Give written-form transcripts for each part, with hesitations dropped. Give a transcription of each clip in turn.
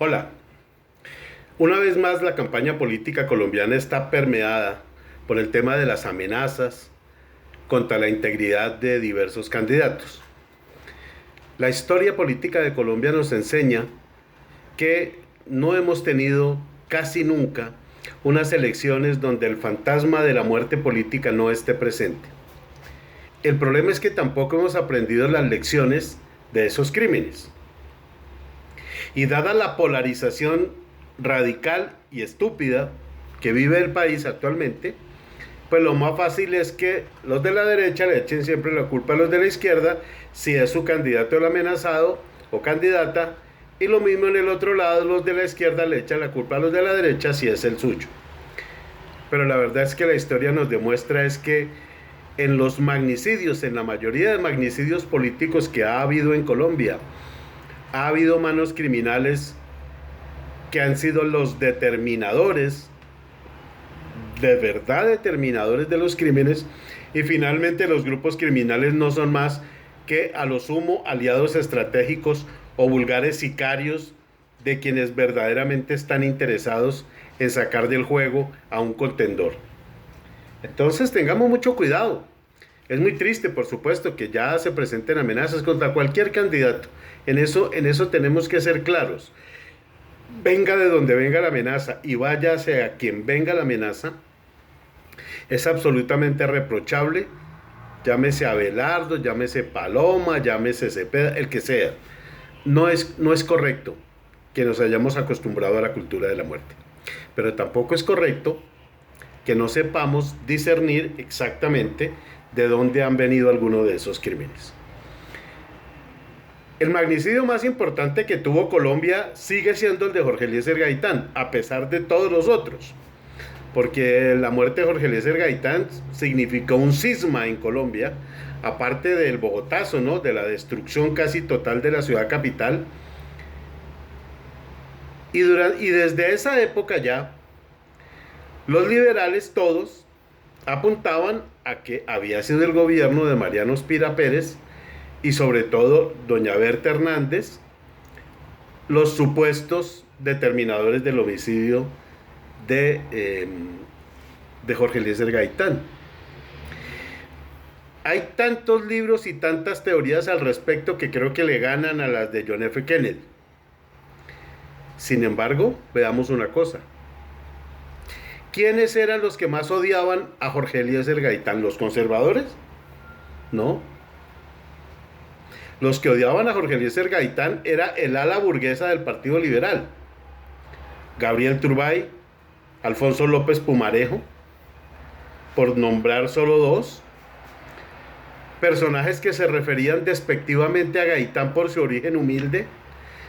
Hola, una vez más la campaña política colombiana está permeada por el tema de las amenazas contra la integridad de diversos candidatos. La historia política de Colombia nos enseña que no hemos tenido casi nunca unas elecciones donde el fantasma de la muerte política no esté presente. El problema es que tampoco hemos aprendido las lecciones de esos crímenes. Y dada la polarización radical y estúpida que vive el país actualmente, pues lo más fácil es que los de la derecha le echen siempre la culpa a los de la izquierda si es su candidato el amenazado o candidata, y lo mismo en el otro lado, los de la izquierda le echan la culpa a los de la derecha si es el suyo. Pero la verdad es que la historia nos demuestra es que en los magnicidios, en la mayoría de magnicidios políticos que ha habido en Colombia, ha habido manos criminales que han sido los determinadores, de verdad determinadores de los crímenes, y finalmente los grupos criminales no son más que a lo sumo aliados estratégicos o vulgares sicarios de quienes verdaderamente están interesados en sacar del juego a un contendor. Entonces tengamos mucho cuidado. Es muy triste, por supuesto, que ya se presenten amenazas contra cualquier candidato. En eso tenemos que ser claros. Venga de donde venga la amenaza y váyase a quien venga la amenaza, es absolutamente reprochable. Llámese Abelardo, llámese Paloma, llámese Cepeda, el que sea. No es correcto que nos hayamos acostumbrado a la cultura de la muerte. Pero tampoco es correcto que no sepamos discernir exactamente de dónde han venido algunos de esos crímenes. El magnicidio más importante que tuvo Colombia sigue siendo el de Jorge Eliezer Gaitán, a pesar de todos los otros, porque la muerte de Jorge Eliezer Gaitán significó un cisma en Colombia, aparte del Bogotazo, ¿no?, de la destrucción casi total de la ciudad capital. Y desde esa época ya, los liberales todos apuntaban a que había sido el gobierno de Mariano Spira Pérez y sobre todo doña Berta Hernández los supuestos determinadores del homicidio de Jorge Eliezer Gaitán. Hay tantos libros y tantas teorías al respecto que creo que le ganan a las de John F. Kennedy. Sin embargo, veamos una cosa. ¿Quiénes eran los que más odiaban a Jorge Eliezer Gaitán? ¿Los conservadores? No. Los que odiaban a Jorge Eliezer Gaitán era el ala burguesa del Partido Liberal. Gabriel Turbay, Alfonso López Pumarejo, por nombrar solo dos. Personajes que se referían despectivamente a Gaitán por su origen humilde,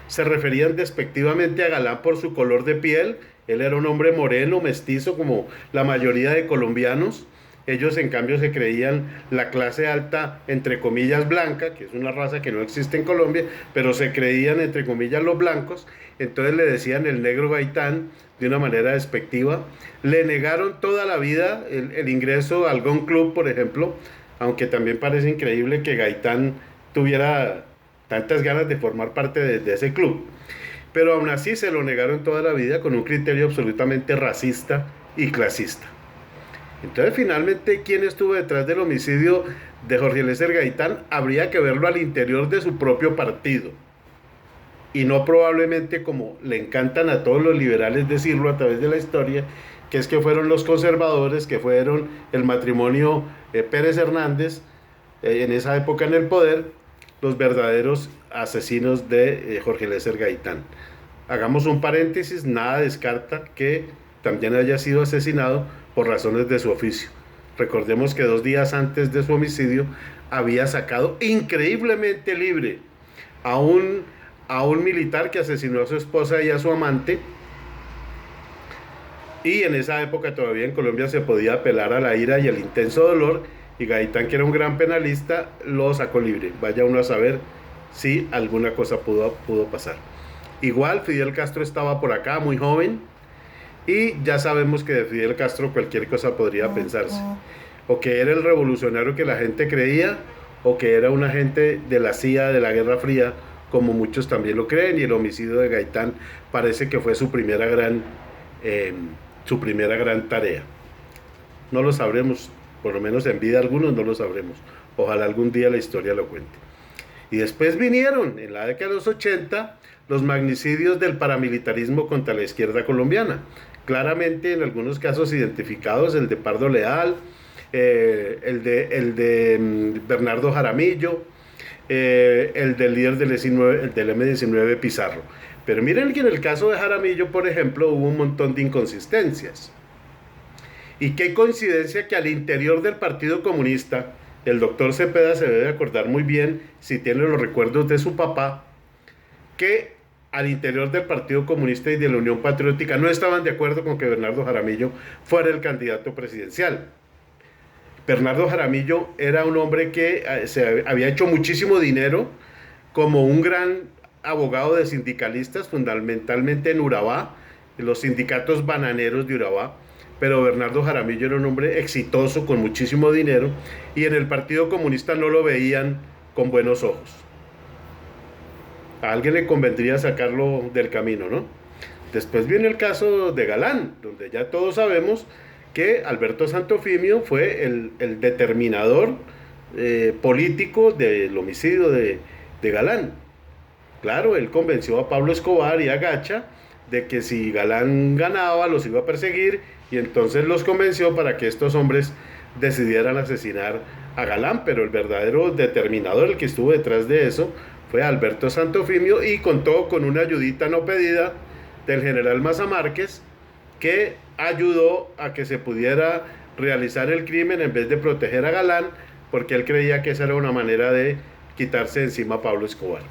se referían despectivamente a Galán por su color de piel. Él era un hombre moreno, mestizo, como la mayoría de colombianos. Ellos, en cambio, se creían la clase alta, entre comillas, blanca, que es una raza que no existe en Colombia, pero se creían, entre comillas, los blancos. Entonces le decían el negro Gaitán de una manera despectiva. Le negaron toda la vida el ingreso al Gun Club, por ejemplo, aunque también parece increíble que Gaitán tuviera tantas ganas de formar parte de ese club. Pero aún así se lo negaron toda la vida con un criterio absolutamente racista y clasista. Entonces, finalmente, ¿quién estuvo detrás del homicidio de Jorge Eliezer Gaitán? Habría que verlo al interior de su propio partido. Y no probablemente, como le encantan a todos los liberales decirlo a través de la historia, que es que fueron los conservadores, que fueron el matrimonio Pérez Hernández, en esa época en el poder, los verdaderos asesinos de Jorge Eliezer Gaitán. Hagamos un paréntesis, nada descarta que también haya sido asesinado por razones de su oficio. Recordemos que 2 días antes de su homicidio había sacado increíblemente libre a un militar que asesinó a su esposa y a su amante, y en esa época todavía en Colombia se podía apelar a la ira y el intenso dolor, y Gaitán, que era un gran penalista, lo sacó libre. Vaya uno a saber si alguna cosa pudo pasar. Igual Fidel Castro estaba por acá, muy joven, y ya sabemos que de Fidel Castro cualquier cosa podría pensarse. O que era el revolucionario que la gente creía, o que era un agente de la CIA de la Guerra Fría, como muchos también lo creen, y el homicidio de Gaitán parece que fue su primera gran tarea. No lo sabremos, por lo menos en vida algunos no lo sabremos. Ojalá algún día la historia lo cuente. Y después vinieron, en la década de los 80, los magnicidios del paramilitarismo contra la izquierda colombiana. Claramente, en algunos casos identificados, el de Pardo Leal, el de Bernardo Jaramillo, el del líder del M-19 Pizarro. Pero miren que en el caso de Jaramillo, por ejemplo, hubo un montón de inconsistencias. Y qué coincidencia que al interior del Partido Comunista, el doctor Cepeda se debe acordar muy bien, si tiene los recuerdos de su papá, que al interior del Partido Comunista y de la Unión Patriótica no estaban de acuerdo con que Bernardo Jaramillo fuera el candidato presidencial. Bernardo Jaramillo era un hombre que se había hecho muchísimo dinero como un gran abogado de sindicalistas, fundamentalmente en Urabá, en los sindicatos bananeros de Urabá. Pero Bernardo Jaramillo era un hombre exitoso, con muchísimo dinero, y en el Partido Comunista no lo veían con buenos ojos. A alguien le convendría sacarlo del camino, ¿no? Después viene el caso de Galán, donde ya todos sabemos que Alberto Santofimio fue el determinador político del homicidio de Galán. Claro, él convenció a Pablo Escobar y a Gacha de que si Galán ganaba los iba a perseguir, y entonces los convenció para que estos hombres decidieran asesinar a Galán, pero el verdadero determinador, el que estuvo detrás de eso, fue Alberto Santofimio, y contó con una ayudita no pedida del general Maza Márquez, que ayudó a que se pudiera realizar el crimen en vez de proteger a Galán, porque él creía que esa era una manera de quitarse encima a Pablo Escobar.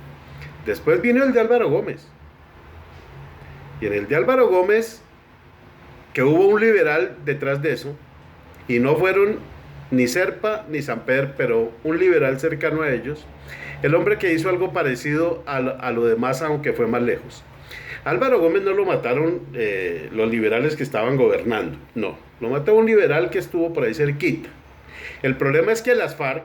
Después vino el de Álvaro Gómez. Y en el de Álvaro Gómez, que hubo un liberal detrás de eso, y no fueron ni Serpa ni Samper, pero un liberal cercano a ellos, el hombre que hizo algo parecido a lo de Maza, aunque fue más lejos. Álvaro Gómez no lo mataron los liberales que estaban gobernando, no, lo mató un liberal que estuvo por ahí cerquita. El problema es que las FARC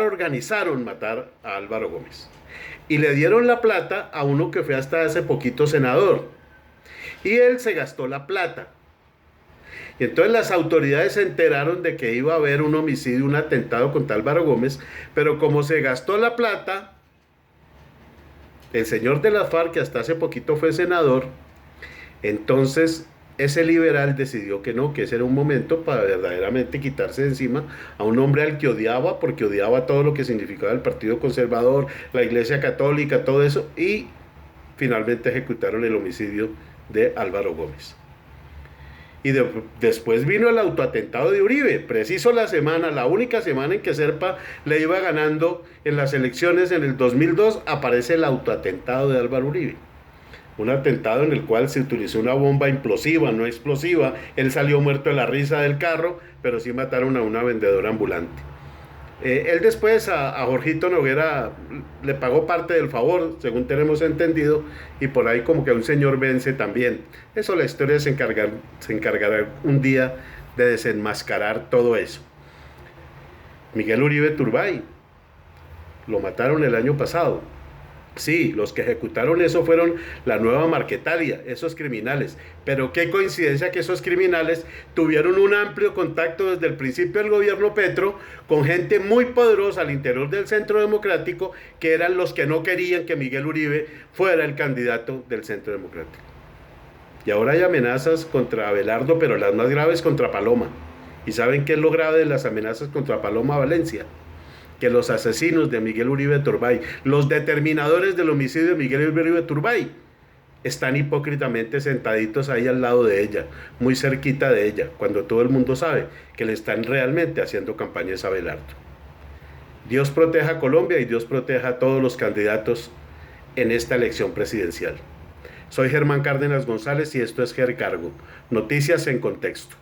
organizaron matar a Álvaro Gómez, y le dieron la plata a uno que fue hasta hace poquito senador, y él se gastó la plata. Y entonces las autoridades se enteraron de que iba a haber un homicidio, un atentado contra Álvaro Gómez, pero como se gastó la plata, el señor de la FARC, que hasta hace poquito fue senador, entonces ese liberal decidió que no, que ese era un momento para verdaderamente quitarse de encima a un hombre al que odiaba, porque odiaba todo lo que significaba el Partido Conservador, la Iglesia Católica, todo eso, y finalmente ejecutaron el homicidio de Álvaro Gómez. Y después vino el autoatentado de Uribe, preciso la única semana en que Serpa le iba ganando en las elecciones en el 2002, aparece el autoatentado de Álvaro Uribe. Un atentado en el cual se utilizó una bomba implosiva, no explosiva. Él salió muerto de la risa del carro, pero sí mataron a una vendedora ambulante. Él después a Jorgito Noguera le pagó parte del favor, según tenemos entendido, y por ahí como que un señor Vence también. Eso la historia se encargará un día de desenmascarar todo eso. Miguel Uribe Turbay, lo mataron el año pasado. Sí, los que ejecutaron eso fueron la Nueva Marquetalia, esos criminales. Pero qué coincidencia que esos criminales tuvieron un amplio contacto desde el principio del gobierno Petro con gente muy poderosa al interior del Centro Democrático, que eran los que no querían que Miguel Uribe fuera el candidato del Centro Democrático. Y ahora hay amenazas contra Abelardo, pero las más graves contra Paloma. ¿Y saben qué es lo grave de las amenazas contra Paloma Valencia? Que los asesinos de Miguel Uribe Turbay, los determinadores del homicidio de Miguel Uribe Turbay, están hipócritamente sentaditos ahí al lado de ella, muy cerquita de ella, cuando todo el mundo sabe que le están realmente haciendo campañas a Abelardo. Dios proteja a Colombia y Dios proteja a todos los candidatos en esta elección presidencial. Soy Germán Cárdenas González y esto es GERCargo, Noticias en Contexto.